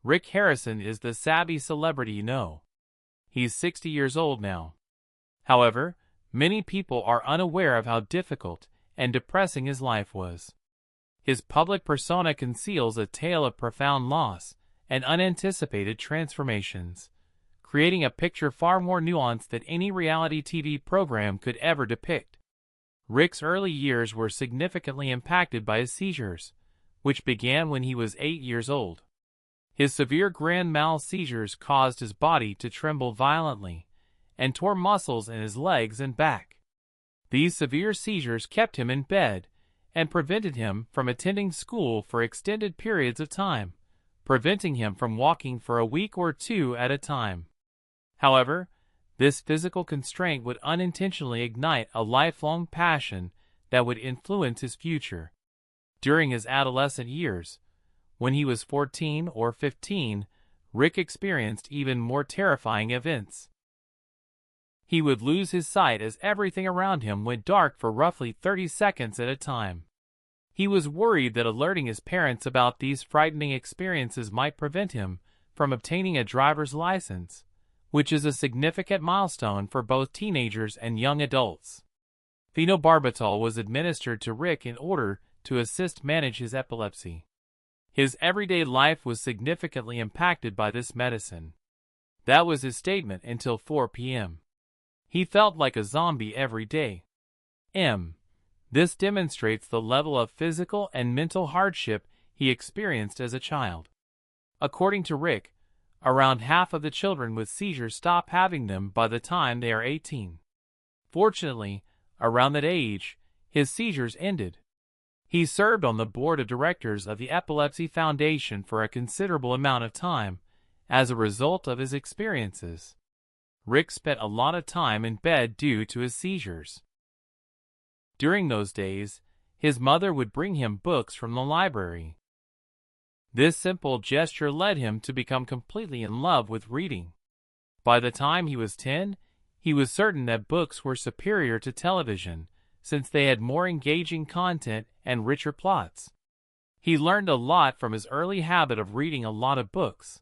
Rick Harrison is the savvy celebrity you know. He's 60 years old now. However, many people are unaware of how difficult and depressing his life was. His public persona conceals a tale of profound loss and unanticipated transformations, creating a picture far more nuanced than any reality TV program could ever depict. Rick's early years were significantly impacted by his seizures, which began when he was 8 years old. His severe grand mal seizures caused his body to tremble violently and tore muscles in his legs and back. These severe seizures kept him in bed and prevented him from attending school for extended periods of time, preventing him from walking for a week or two at a time. However, this physical constraint would unintentionally ignite a lifelong passion that would influence his future. During his adolescent years, when he was 14 or 15, Rick experienced even more terrifying events. He would lose his sight as everything around him went dark for roughly 30 seconds at a time. He was worried that alerting his parents about these frightening experiences might prevent him from obtaining a driver's license, which is a significant milestone for both teenagers and young adults. Phenobarbital was administered to Rick in order to assist manage his epilepsy. His everyday life was significantly impacted by this medicine. That was his statement until 4 p.m. He felt like a zombie every day. This demonstrates the level of physical and mental hardship he experienced as a child. According to Rick, around half of the children with seizures stop having them by the time they are 18. Fortunately, around that age, his seizures ended. He served on the board of directors of the Epilepsy Foundation for a considerable amount of time as a result of his experiences. Rick spent a lot of time in bed due to his seizures. During those days, his mother would bring him books from the library. This simple gesture led him to become completely in love with reading. By the time he was 10, he was certain that books were superior to television, since they had more engaging content and richer plots. He learned a lot from his early habit of reading a lot of books,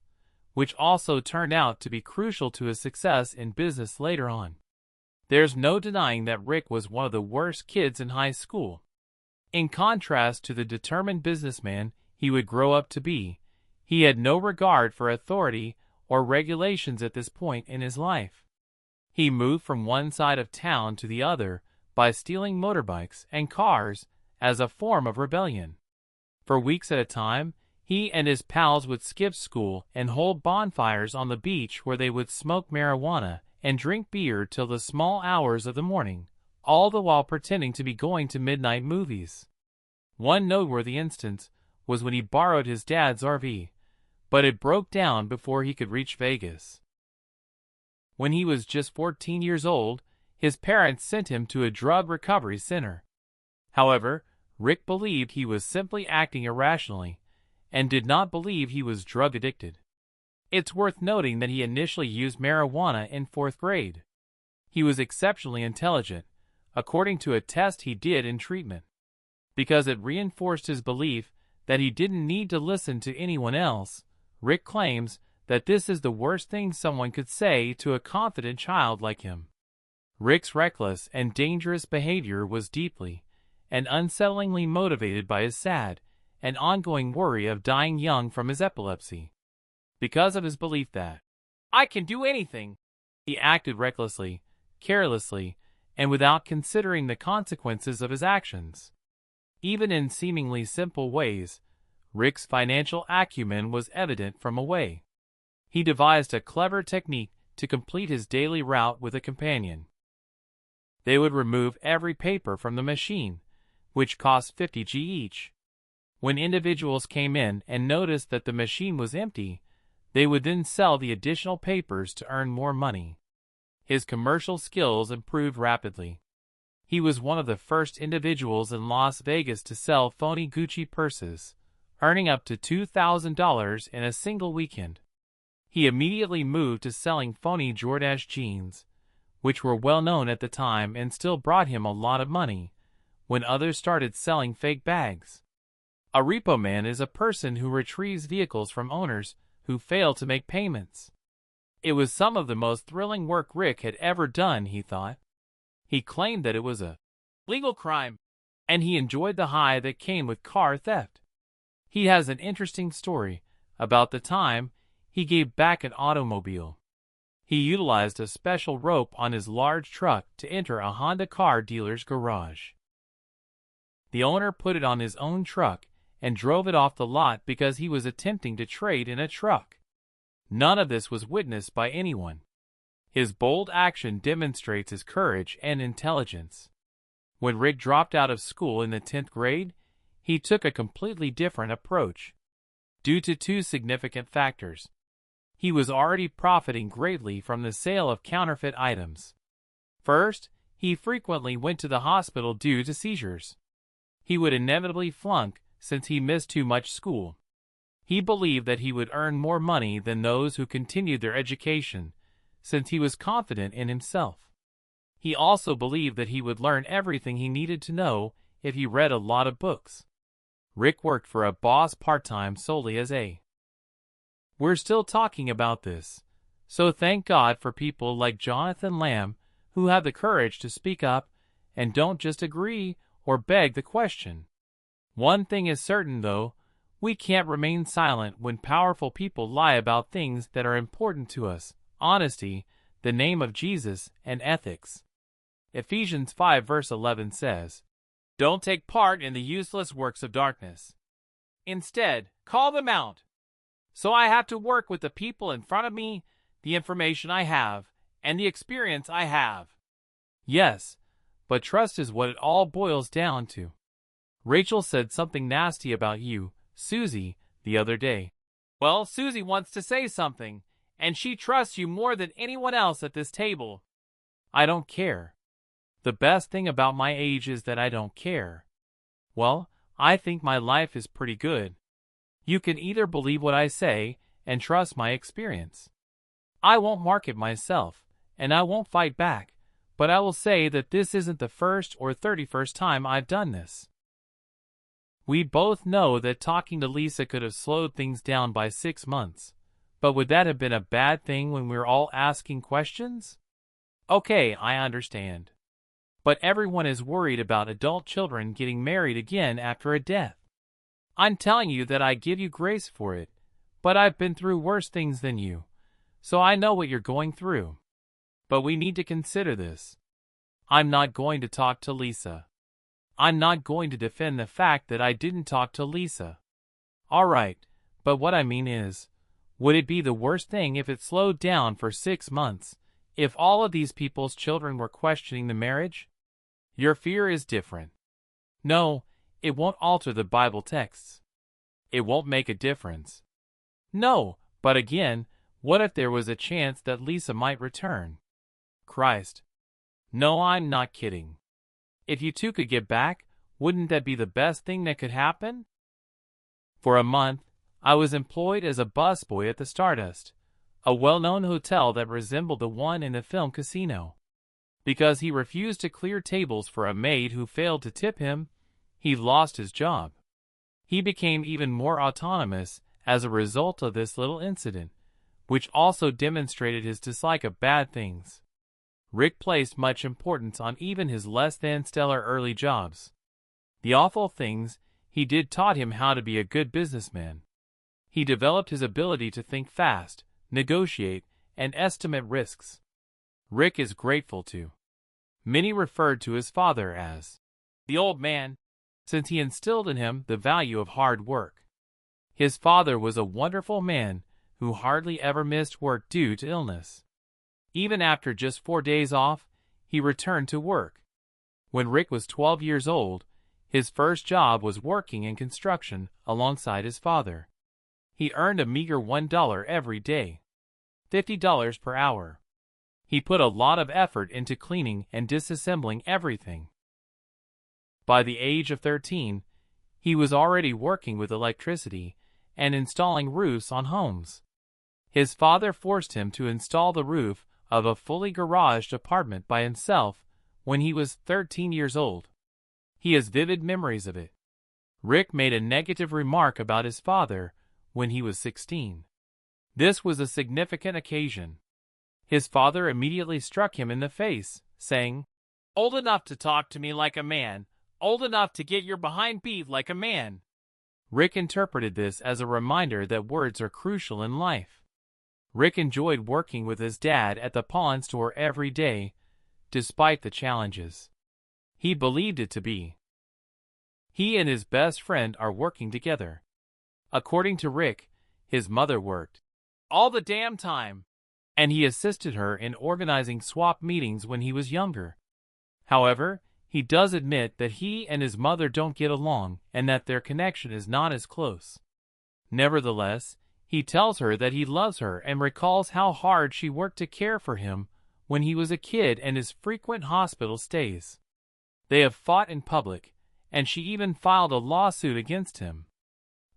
which also turned out to be crucial to his success in business later on. There's no denying that Rick was one of the worst kids in high school. In contrast to the determined businessman he would grow up to be, he had no regard for authority or regulations at this point in his life. He moved from one side of town to the other by stealing motorbikes and cars as a form of rebellion. For weeks at a time, he and his pals would skip school and hold bonfires on the beach where they would smoke marijuana and drink beer till the small hours of the morning, all the while pretending to be going to midnight movies. One noteworthy instance was when he borrowed his dad's RV, but it broke down before he could reach Vegas. When he was just 14 years old, his parents sent him to a drug recovery center. However, Rick believed he was simply acting irrationally and did not believe he was drug addicted. It's worth noting that he initially used marijuana in 4th grade. He was exceptionally intelligent, according to a test he did in treatment, because it reinforced his belief that he didn't need to listen to anyone else. Rick claims that this is the worst thing someone could say to a confident child like him. Rick's reckless and dangerous behavior was deeply and unsettlingly motivated by his sad and ongoing worry of dying young from his epilepsy. Because of his belief that, "I can do anything," he acted recklessly, carelessly, and without considering the consequences of his actions. Even in seemingly simple ways, Rick's financial acumen was evident from away. He devised a clever technique to complete his daily route with a companion. They would remove every paper from the machine, which cost 50 G each. When individuals came in and noticed that the machine was empty, they would then sell the additional papers to earn more money. His commercial skills improved rapidly. He was one of the first individuals in Las Vegas to sell phony Gucci purses, earning up to $2,000 in a single weekend. He immediately moved to selling phony Jordache jeans, which were well known at the time and still brought him a lot of money, when others started selling fake bags. A repo man is a person who retrieves vehicles from owners who failed to make payments. It was some of the most thrilling work Rick had ever done, he thought. He claimed that it was a legal crime, and he enjoyed the high that came with car theft. He has an interesting story about the time he gave back an automobile. He utilized a special rope on his large truck to enter a Honda car dealer's garage. The owner put it on his own truck and drove it off the lot because he was attempting to trade in a truck. None of this was witnessed by anyone. His bold action demonstrates his courage and intelligence. When Rick dropped out of school in the 10th grade, he took a completely different approach. Due to two significant factors. He was already profiting greatly from the sale of counterfeit items. First, he frequently went to the hospital due to seizures. He would inevitably flunk since he missed too much school. He believed that he would earn more money than those who continued their education, since he was confident in himself. He also believed that he would learn everything he needed to know if he read a lot of books. Rick worked for a boss part-time solely as a. We're still talking about this, so thank God for people like Jonathan Lamb who have the courage to speak up and don't just agree or beg the question. One thing is certain, though, we can't remain silent when powerful people lie about things that are important to us: honesty, the name of Jesus, and ethics. Ephesians 5 verse 11 says, "Don't take part in the useless works of darkness. Instead, call them out." So I have to work with the people in front of me, the information I have, and the experience I have. Yes, but trust is what it all boils down to. Rachel said something nasty about you, Susie, the other day. Well, Susie wants to say something, and she trusts you more than anyone else at this table. I don't care. The best thing about my age is that I don't care. Well, I think my life is pretty good. You can either believe what I say and trust my experience. I won't market myself, and I won't fight back, but I will say that this isn't the first or 31st time I've done this. We both know that talking to Lisa could have slowed things down by 6 months, but would that have been a bad thing when we're all asking questions? Okay, I understand. But everyone is worried about adult children getting married again after a death. I'm telling you that I give you grace for it, but I've been through worse things than you, so I know what you're going through. But we need to consider this. I'm not going to talk to Lisa. I'm not going to defend the fact that I didn't talk to Lisa. All right, but what I mean is, would it be the worst thing if it slowed down for 6 months, if all of these people's children were questioning the marriage? Your fear is different. No, it won't alter the Bible texts. It won't make a difference. No, but again, what if there was a chance that Lisa might return? Christ. No, I'm not kidding. If you two could get back, wouldn't that be the best thing that could happen? For a month, I was employed as a busboy at the Stardust, a well-known hotel that resembled the one in the film Casino. Because he refused to clear tables for a maid who failed to tip him, he lost his job. He became even more autonomous as a result of this little incident, which also demonstrated his dislike of bad things. Rick placed much importance on even his less-than-stellar early jobs. The awful things he did taught him how to be a good businessman. He developed his ability to think fast, negotiate, and estimate risks. Rick is grateful to. Many referred to his father as the old man, since he instilled in him the value of hard work. His father was a wonderful man who hardly ever missed work due to illness. Even after just 4 days off, he returned to work. When Rick was 12 years old, his first job was working in construction alongside his father. He earned a meager $1 every day, $50 per hour. He put a lot of effort into cleaning and disassembling everything. By the age of 13, he was already working with electricity and installing roofs on homes. His father forced him to install the roof of a fully garaged apartment by himself when he was 13 years old. He has vivid memories of it. Rick made a negative remark about his father when he was 16. This was a significant occasion. His father immediately struck him in the face, saying, "Old enough to talk to me like a man, old enough to get your behind beat like a man." Rick interpreted this as a reminder that words are crucial in life. Rick enjoyed working with his dad at the pawn store every day, despite the challenges. He believed it to be. He and his best friend are working together. According to Rick, his mother worked all the damn time, and he assisted her in organizing swap meetings when he was younger. However, he does admit that he and his mother don't get along and that their connection is not as close. Nevertheless, he tells her that he loves her and recalls how hard she worked to care for him when he was a kid and his frequent hospital stays. They have fought in public, and she even filed a lawsuit against him.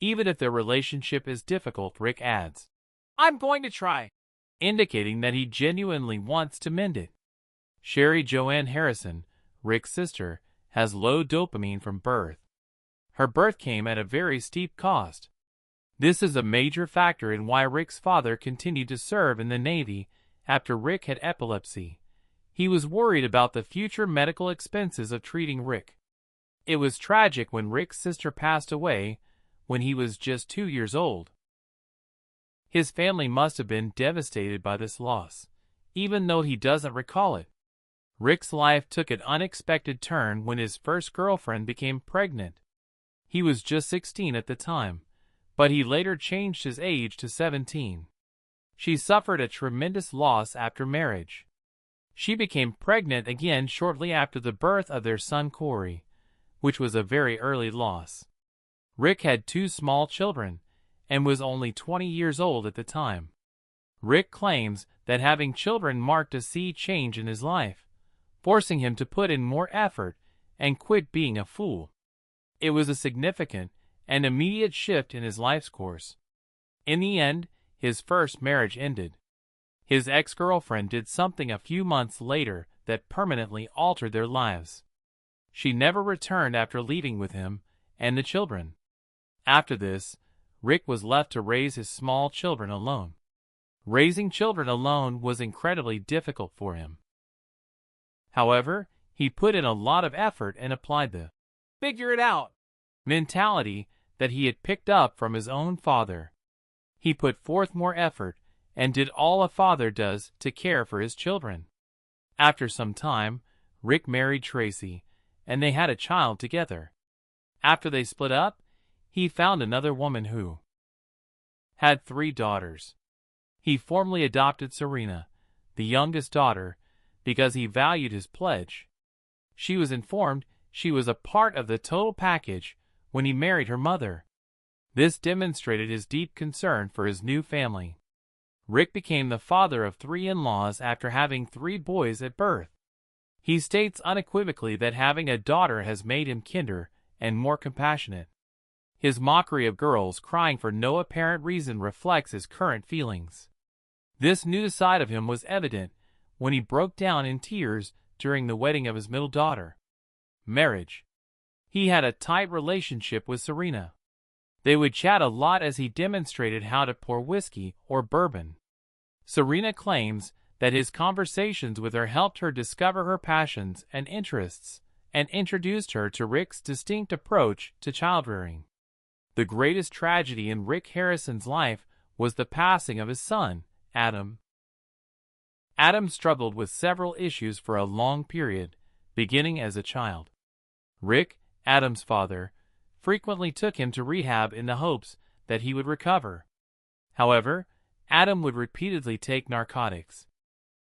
Even if their relationship is difficult, Rick adds, "I'm going to try," indicating that he genuinely wants to mend it. Sherry Joanne Harrison, Rick's sister, has low dopamine from birth. Her birth came at a very steep cost. This is a major factor in why Rick's father continued to serve in the Navy after Rick had epilepsy. He was worried about the future medical expenses of treating Rick. It was tragic when Rick's sister passed away when he was just 2 years old. His family must have been devastated by this loss, even though he doesn't recall it. Rick's life took an unexpected turn when his first girlfriend became pregnant. He was just 16 at the time, but he later changed his age to 17. She suffered a tremendous loss after marriage. She became pregnant again shortly after the birth of their son Corey, which was a very early loss. Rick had 2 small children and was only 20 years old at the time. Rick claims that having children marked a sea change in his life, forcing him to put in more effort and quit being a fool. It was a significant and immediate shift in his life's course. In the end, his first marriage ended. His ex-girlfriend did something a few months later that permanently altered their lives. She never returned after leaving with him and the children. After this, Rick was left to raise his small children alone. Raising children alone was incredibly difficult for him. However, he put in a lot of effort and applied the "figure it out" mentality that he had picked up from his own father. He put forth more effort and did all a father does to care for his children. After some time, Rick married Tracy, and they had a child together. After they split up, he found another woman who had 3 daughters. He formally adopted Serena, the youngest daughter, because he valued his pledge. She was informed she was a part of the total package when he married her mother. This demonstrated his deep concern for his new family. Rick became the father of 3 in-laws after having 3 boys at birth. He states unequivocally that having a daughter has made him kinder and more compassionate. His mockery of girls crying for no apparent reason reflects his current feelings. This new side of him was evident when he broke down in tears during the wedding of his middle daughter. Marriage. He had a tight relationship with Serena. They would chat a lot as he demonstrated how to pour whiskey or bourbon. Serena claims that his conversations with her helped her discover her passions and interests and introduced her to Rick's distinct approach to child-rearing. The greatest tragedy in Rick Harrison's life was the passing of his son, Adam. Adam struggled with several issues for a long period, beginning as a child. Rick, Adam's father, frequently took him to rehab in the hopes that he would recover. However, Adam would repeatedly take narcotics.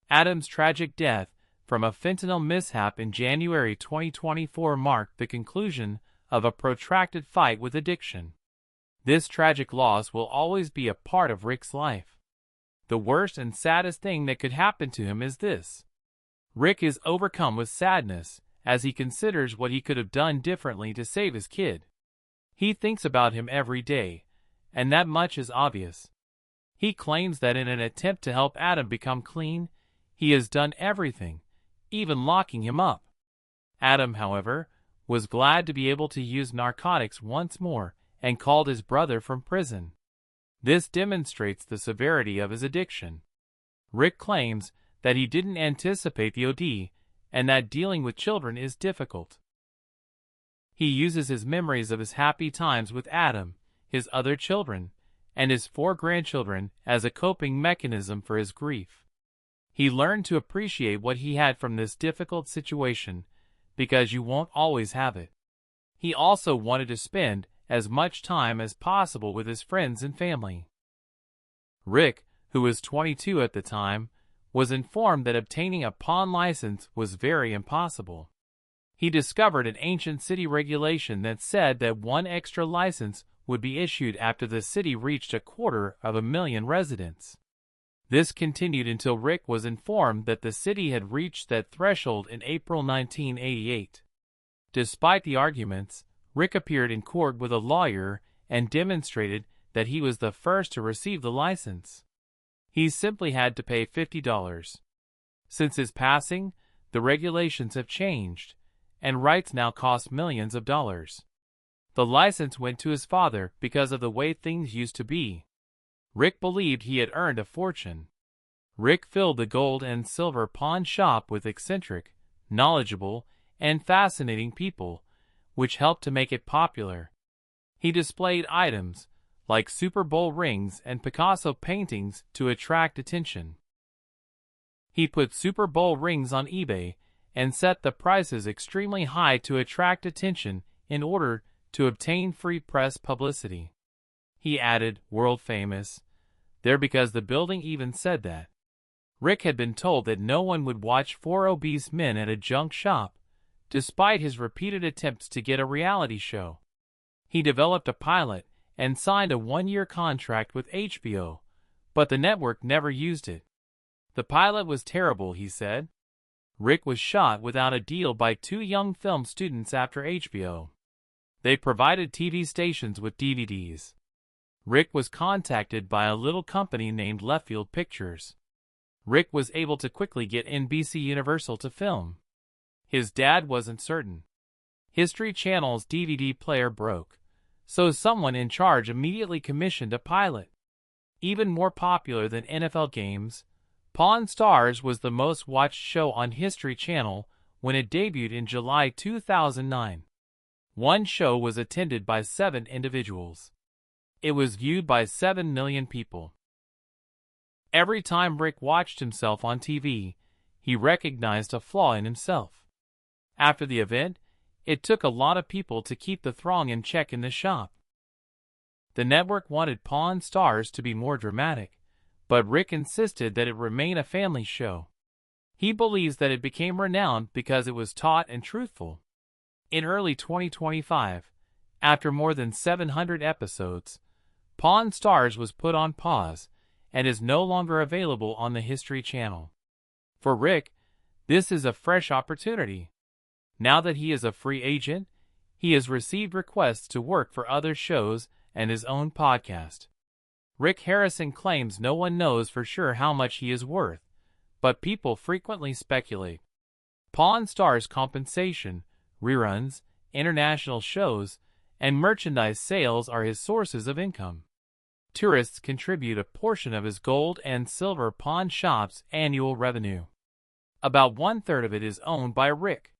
Adam's tragic death from a fentanyl mishap in January 2024 marked the conclusion of a protracted fight with addiction. This tragic loss will always be a part of Rick's life. The worst and saddest thing that could happen to him is this. Rick is overcome with sadness as he considers what he could have done differently to save his kid. He thinks about him every day, and that much is obvious. He claims that in an attempt to help Adam become clean, he has done everything, even locking him up. Adam, however, was glad to be able to use narcotics once more and called his brother from prison. This demonstrates the severity of his addiction. Rick claims that he didn't anticipate the OD and that dealing with children is difficult. He uses his memories of his happy times with Adam, his other children, and his 4 grandchildren as a coping mechanism for his grief. He learned to appreciate what he had from this difficult situation, because you won't always have it. He also wanted to spend as much time as possible with his friends and family. Rick, who was 22 at the time, was informed that obtaining a pawn license was very impossible. He discovered an ancient city regulation that said that 1 extra license would be issued after the city reached 250,000 residents. This continued until Rick was informed that the city had reached that threshold in April 1988. Despite the arguments, Rick appeared in court with a lawyer and demonstrated that he was the first to receive the license. He simply had to pay $50. Since his passing, the regulations have changed, and rights now cost millions of dollars. The license went to his father because of the way things used to be. Rick believed he had earned a fortune. Rick filled the gold and silver pawn shop with eccentric, knowledgeable, and fascinating people, which helped to make it popular. He displayed items like Super Bowl rings and Picasso paintings to attract attention. He put Super Bowl rings on eBay and set the prices extremely high to attract attention in order to obtain free press publicity. He added, "world famous," there because the building even said that. Rick had been told that no one would watch 4 obese men at a junk shop, despite his repeated attempts to get a reality show. He developed a pilot and signed a 1-year contract with HBO, but the network never used it. The pilot was terrible, he said. Rick was shot without a deal by 2 young film students after HBO. They provided TV stations with DVDs. Rick was contacted by a little company named Leftfield Pictures. Rick was able to quickly get NBC Universal to film. His dad wasn't certain. History Channel's DVD player broke, so someone in charge immediately commissioned a pilot. Even more popular than NFL games, Pawn Stars was the most watched show on History Channel when it debuted in July 2009. One show was attended by 7 individuals. It was viewed by 7 million people. Every time Rick watched himself on TV, he recognized a flaw in himself. After the event, it took a lot of people to keep the throng in check in the shop. The network wanted Pawn Stars to be more dramatic, but Rick insisted that it remain a family show. He believes that it became renowned because it was taut and truthful. In early 2025, after more than 700 episodes, Pawn Stars was put on pause and is no longer available on the History Channel. For Rick, this is a fresh opportunity. Now that he is a free agent, he has received requests to work for other shows and his own podcast. Rick Harrison claims no one knows for sure how much he is worth, but people frequently speculate. Pawn Stars' compensation, reruns, international shows, and merchandise sales are his sources of income. Tourists contribute a portion of his gold and silver pawn shop's annual revenue. About 1/3 of it is owned by Rick.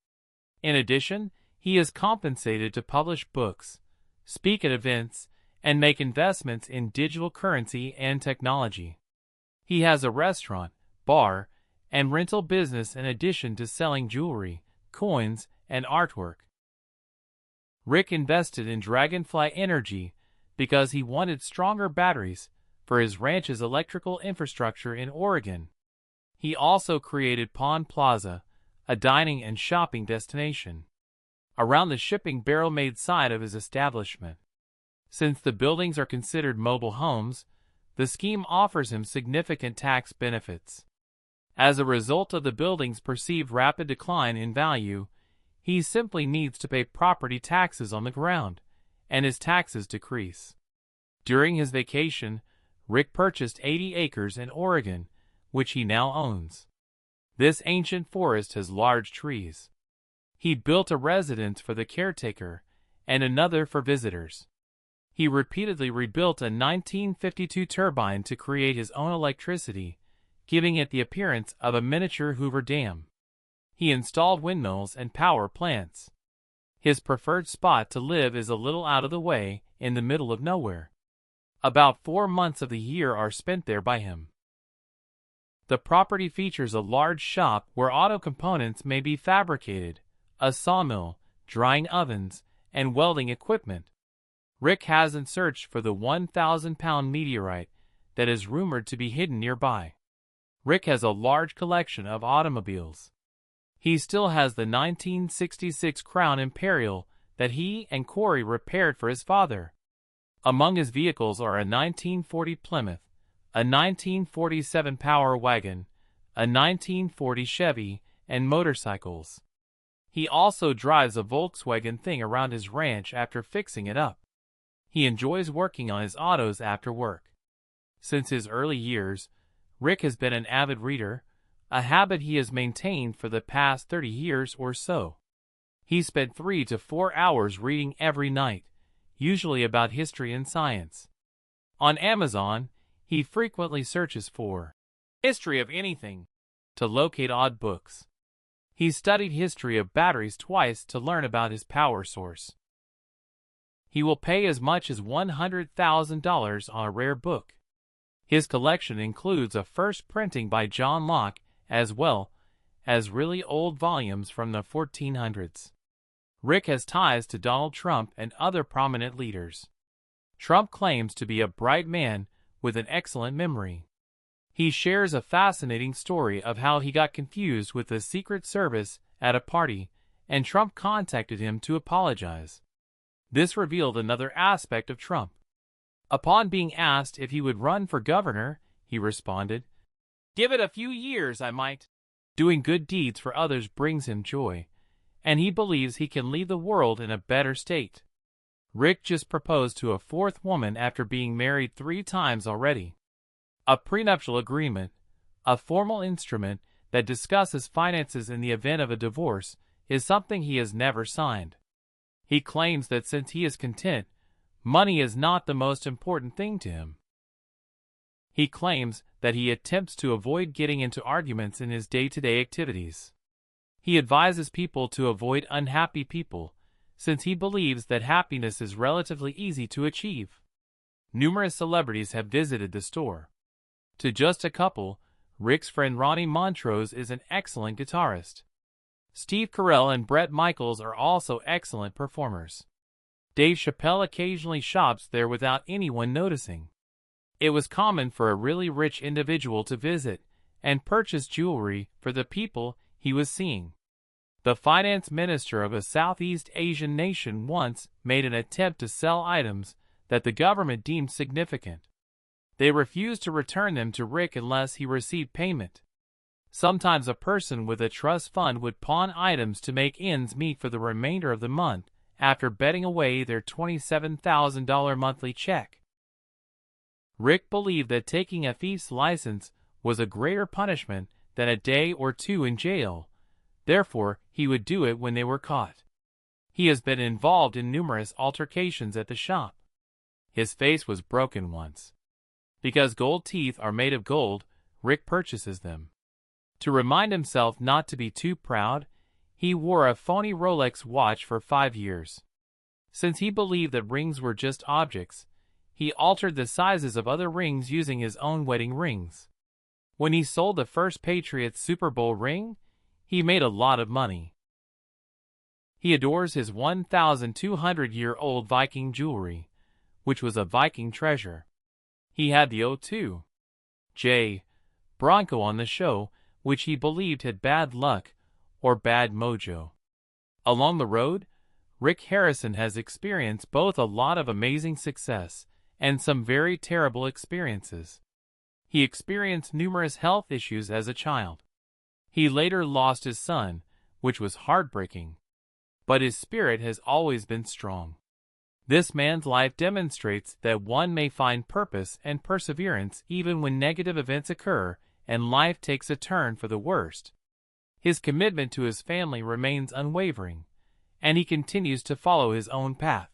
In addition, he is compensated to publish books, speak at events, and make investments in digital currency and technology. He has a restaurant, bar, and rental business in addition to selling jewelry, coins, and artwork. Rick invested in Dragonfly Energy because he wanted stronger batteries for his ranch's electrical infrastructure in Oregon. He also created Pawn Plaza, a dining and shopping destination, around the shipping barrel-made side of his establishment. Since the buildings are considered mobile homes, the scheme offers him significant tax benefits. As a result of the building's perceived rapid decline in value, he simply needs to pay property taxes on the ground, and his taxes decrease. During his vacation, Rick purchased 80 acres in Oregon, which he now owns. This ancient forest has large trees. He built a residence for the caretaker and another for visitors. He repeatedly rebuilt a 1952 turbine to create his own electricity, giving it the appearance of a miniature Hoover Dam. He installed windmills and power plants. His preferred spot to live is a little out of the way, in the middle of nowhere. About 4 months of the year are spent there by him. The property features a large shop where auto components may be fabricated, a sawmill, drying ovens, and welding equipment. Rick hasn't searched for the 1,000-pound meteorite that is rumored to be hidden nearby. Rick has a large collection of automobiles. He still has the 1966 Crown Imperial that he and Corey repaired for his father. Among his vehicles are a 1940 Plymouth, a 1947 Power Wagon, a 1940 Chevy, and motorcycles. He also drives a Volkswagen thing around his ranch after fixing it up. He enjoys working on his autos after work. Since his early years, Rick has been an avid reader, a habit he has maintained for the past 30 years or so. He spent 3 to 4 hours reading every night, usually about history and science. On Amazon, he frequently searches for history of anything to locate odd books. He studied history of batteries twice to learn about his power source. He will pay as much as $100,000 on a rare book. His collection includes a first printing by John Locke as well as really old volumes from the 1400s. Rick has ties to Donald Trump and other prominent leaders. Trump claims to be a bright man with an excellent memory. He shares a fascinating story of how he got confused with the Secret Service at a party, and Trump contacted him to apologize. This revealed another aspect of Trump. Upon being asked if he would run for governor, he responded, "Give it a few years, I might." Doing good deeds for others brings him joy, and he believes he can leave the world in a better state. Rick just proposed to a 4th woman after being married 3 times already. A prenuptial agreement, a formal instrument that discusses finances in the event of a divorce, is something he has never signed. He claims that since he is content, money is not the most important thing to him. He claims that he attempts to avoid getting into arguments in his day-to-day activities. He advises people to avoid unhappy people, since he believes that happiness is relatively easy to achieve. Numerous celebrities have visited the store. To just a couple, Rick's friend Ronnie Montrose is an excellent guitarist. Steve Carell and Bret Michaels are also excellent performers. Dave Chappelle occasionally shops there without anyone noticing. It was common for a really rich individual to visit and purchase jewelry for the people he was seeing. The finance minister of a Southeast Asian nation once made an attempt to sell items that the government deemed significant. They refused to return them to Rick unless he received payment. Sometimes a person with a trust fund would pawn items to make ends meet for the remainder of the month after betting away their $27,000 monthly check. Rick believed that taking a thief's license was a greater punishment than a day or 2 in jail. Therefore, he would do it when they were caught. He has been involved in numerous altercations at the shop. His face was broken once. Because gold teeth are made of gold, Rick purchases them. To remind himself not to be too proud, he wore a phony Rolex watch for 5 years. Since he believed that rings were just objects, he altered the sizes of other rings using his own wedding rings. When he sold the first Patriots Super Bowl ring, he made a lot of money. He adores his 1,200-year-old Viking jewelry, which was a Viking treasure. He had the O2 J Bronco on the show, which he believed had bad luck or bad mojo. Along the road, Rick Harrison has experienced both a lot of amazing success and some very terrible experiences. He experienced numerous health issues as a child. He later lost his son, which was heartbreaking. But his spirit has always been strong. This man's life demonstrates that one may find purpose and perseverance even when negative events occur and life takes a turn for the worst. His commitment to his family remains unwavering, and he continues to follow his own path.